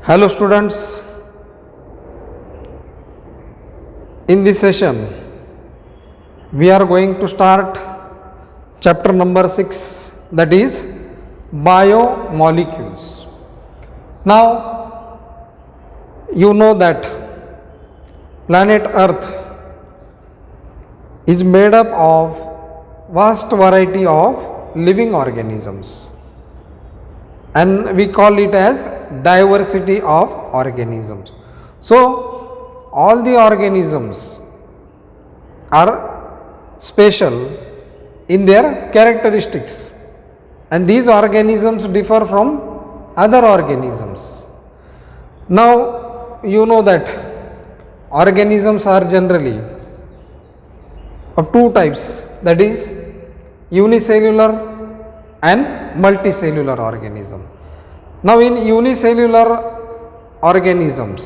Hello students, in this session we are going to start chapter number 6, that is biomolecules. Now you know that planet Earth is made up of vast variety of living organisms, and we call it as diversity of organisms. So all the organisms are special in their characteristics, and these organisms differ from other organisms. Now you know that organisms are generally of two types, that is unicellular and multicellular organism. Now in unicellular organism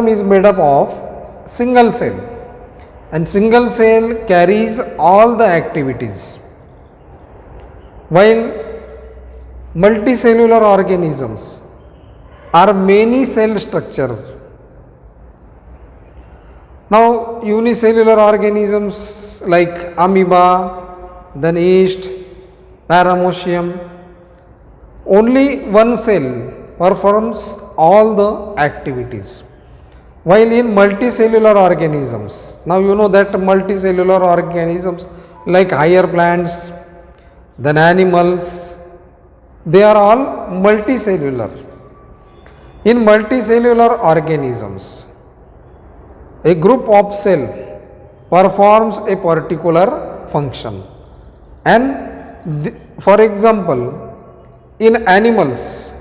is made up of single cell, and single cell carries all the activities, while multicellular organisms are many cell structure. Now unicellular organisms like amoeba, then yeast, paramecium, only one cell performs all the activities, while in multicellular organisms, now you know that multicellular organisms like higher plants, then animals, they are all multicellular. In multicellular organisms, a group of cell performs a particular function, and for example in animals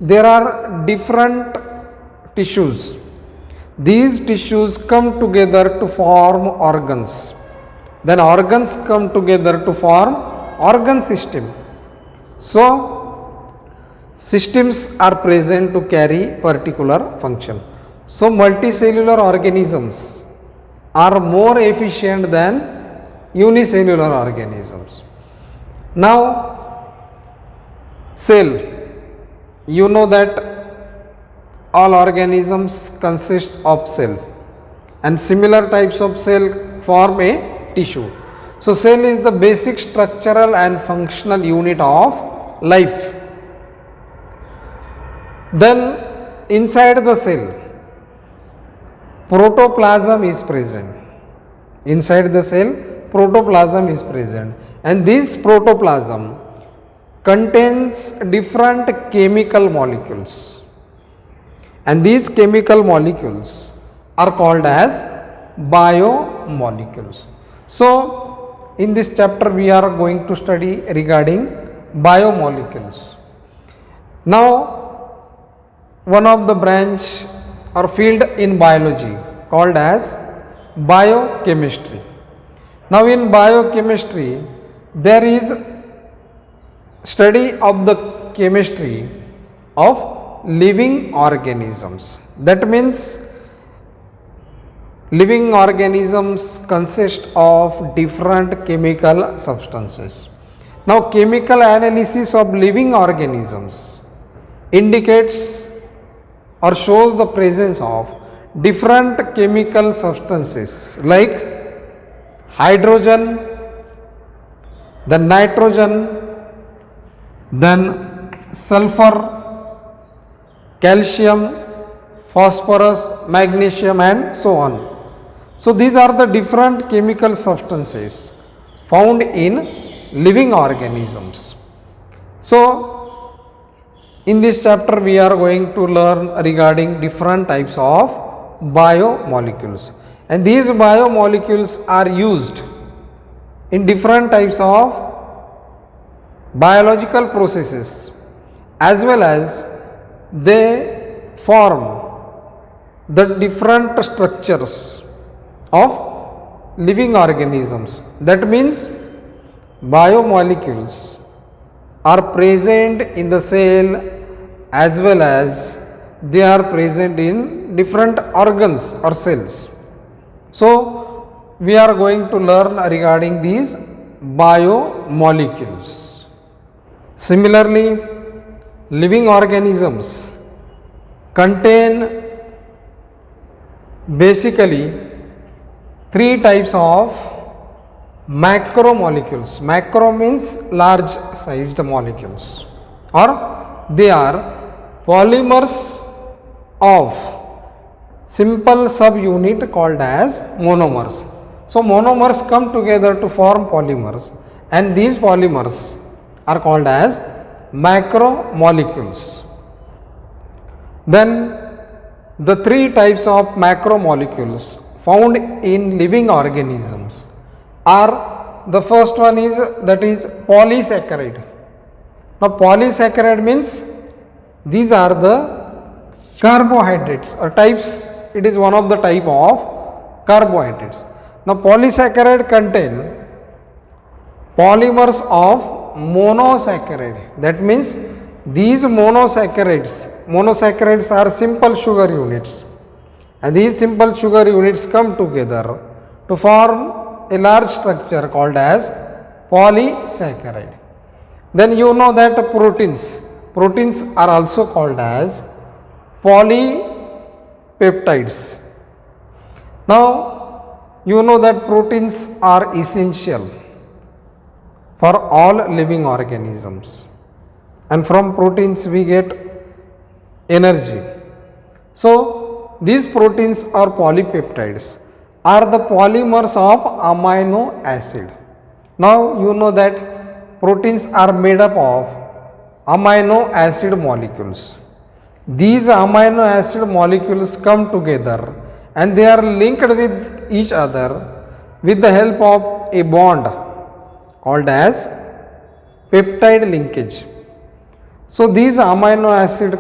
there are different tissues. These tissues come together to form organs, then organs come together to form organ system. So systems are present to carry particular function. So multicellular organisms are more efficient than unicellular organisms. Now cell, you know that all organisms consist of cell, and similar types of cell form a tissue. So cell is the basic structural and functional unit of life. Then inside the cell protoplasm is present. Inside the cell protoplasm is present, and this protoplasm contains different chemical molecules, and these chemical molecules are called as biomolecules. So in this chapter we are going to study regarding biomolecules. Now one of the branch or field in biology called as biochemistry. Now in biochemistry there is study of the chemistry of living organisms. That means living organisms consist of different chemical substances. Now chemical analysis of living organisms indicates or shows the presence of different chemical substances like hydrogen, then nitrogen, then sulfur, calcium, phosphorus, magnesium, and so on. So these are the different chemical substances found in living organisms. So in this chapter we are going to learn regarding different types of biomolecules, and these biomolecules are used in different types of biological processes, as well as they form the different structures of living organisms. That means biomolecules are present in the cell as well as they are present in different organs or cells. So we are going to learn regarding these biomolecules. Similarly, living organisms contain basically three types of macromolecules. Macro means large sized molecules, or they are polymers of simple subunit called as monomers. So monomers come together to form polymers, and these polymers are called as macromolecules. Then the three types of macromolecules found in living organisms are, the first one is that is polysaccharide. Now polysaccharide means these are the carbohydrates or types, it is one of the type of carbohydrates. Now polysaccharide contain polymers of monosaccharide, that means these monosaccharides are simple sugar units, and these simple sugar units come together to form a large structure called as polysaccharide. Then you know that proteins are also called as polypeptides. Now you know that proteins are essential for all living organisms, and from proteins we get energy. So these proteins or polypeptides are the polymers of amino acid. Now you know that proteins are made up of amino acid molecules. These amino acid molecules come together and they are linked with each other with the help of a bond called as peptide linkage. So these amino acid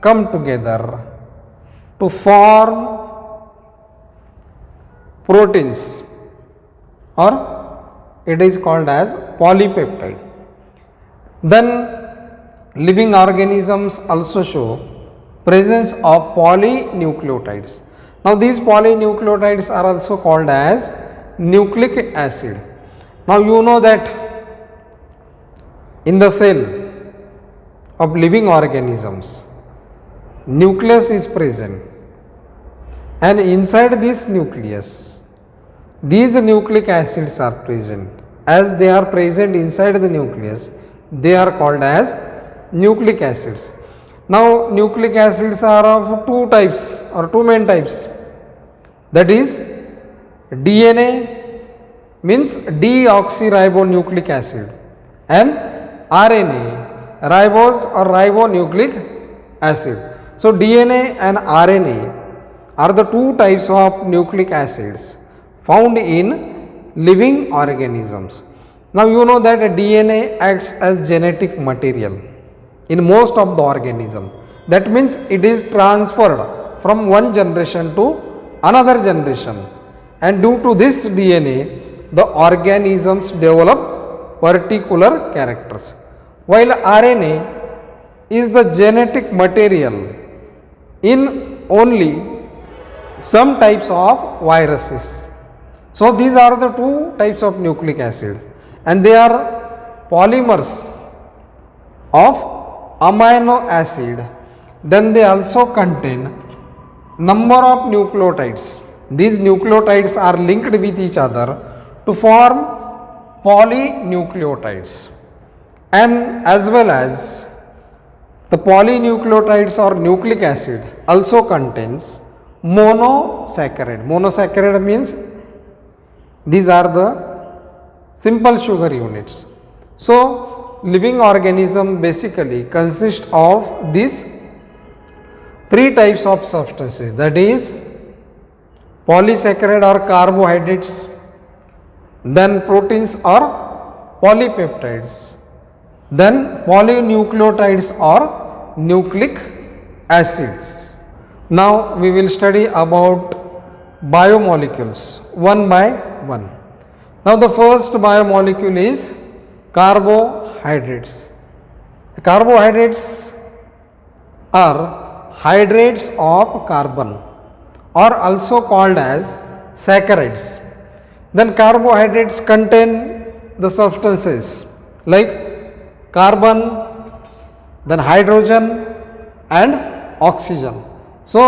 come together to form proteins, or it is called as polypeptide. Then living organisms also show presence of polynucleotides. Now these polynucleotides are also called as nucleic acid. Now you know that in the cell of living organisms, nucleus is present, and inside this nucleus these nucleic acids are present. As they are present inside the nucleus, they are called as nucleic acids. Now nucleic acids are of two types or two main types, that is DNA means deoxyribonucleic acid, and RNA ribose or ribonucleic acid. So DNA and RNA are the two types of nucleic acids found in living organisms. Now you know that DNA acts as genetic material in most of the organism. That means it is transferred from one generation to another generation, and due to this DNA the organisms develop particular characters, while RNA is the genetic material in only some types of viruses. So these are the two types of nucleic acids, and they are polymers of amino acid. Then they also contain number of nucleotides. These nucleotides are linked with each other to form polynucleotides, and as well as the polynucleotides or nucleic acid also contains monosaccharide. Monosaccharide means these are the simple sugar units. So living organism basically consist of these three types of substances, that is polysaccharide or carbohydrates, then proteins or polypeptides, then polynucleotides or nucleic acids. Now we will study about biomolecules one by one. Now the first biomolecule is carbohydrates. Carbohydrates are hydrates of carbon, or also called as saccharides. Then carbohydrates contain the substances like carbon, then hydrogen and oxygen. So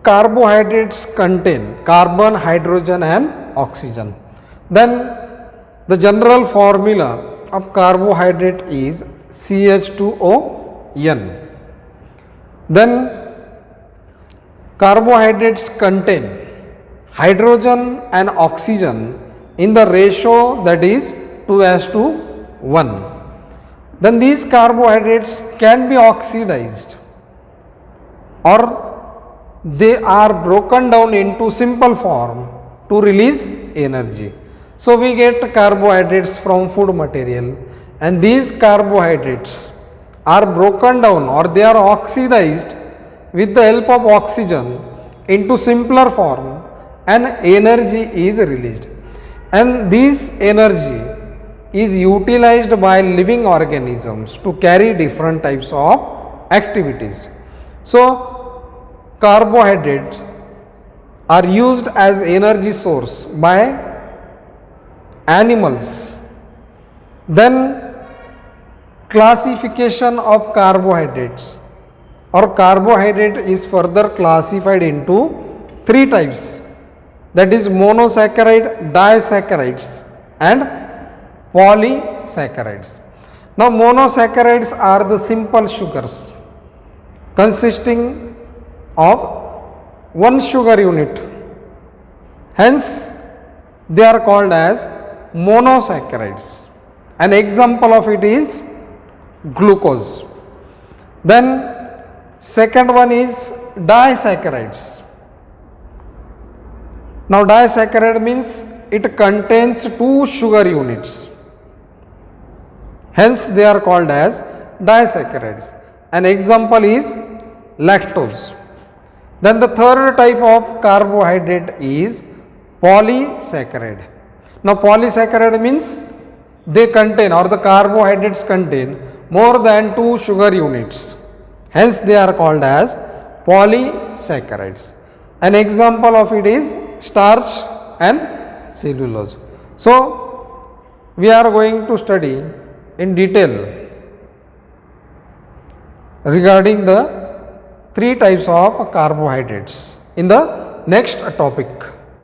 carbohydrates contain carbon, hydrogen and oxygen. Then the general formula of carbohydrate is CH2ON. Then carbohydrates contain hydrogen and oxygen in the ratio that is 2:1. Then these carbohydrates can be oxidized or they are broken down into simple form to release energy. So we get carbohydrates from food material, and these carbohydrates are broken down or they are oxidized with the help of oxygen into simpler form, and energy is released, and this energy is utilized by living organisms to carry different types of activities. So carbohydrates are used as energy source by animals. Then classification of carbohydrates, or carbohydrate is further classified into three types, that is monosaccharide, disaccharides and polysaccharides. Now monosaccharides are the simple sugars consisting of one sugar unit, hence they are called as monosaccharides. An example of it is glucose. Then second one is disaccharides. Now disaccharide means it contains two sugar units, hence they are called as disaccharides. An example is lactose. Then the third type of carbohydrate is polysaccharide. Now polysaccharide means they contain, or the carbohydrates contain more than two sugar units, hence they are called as polysaccharides. An example of it is starch and cellulose. So we are going to study in detail regarding the three types of carbohydrates in the next topic.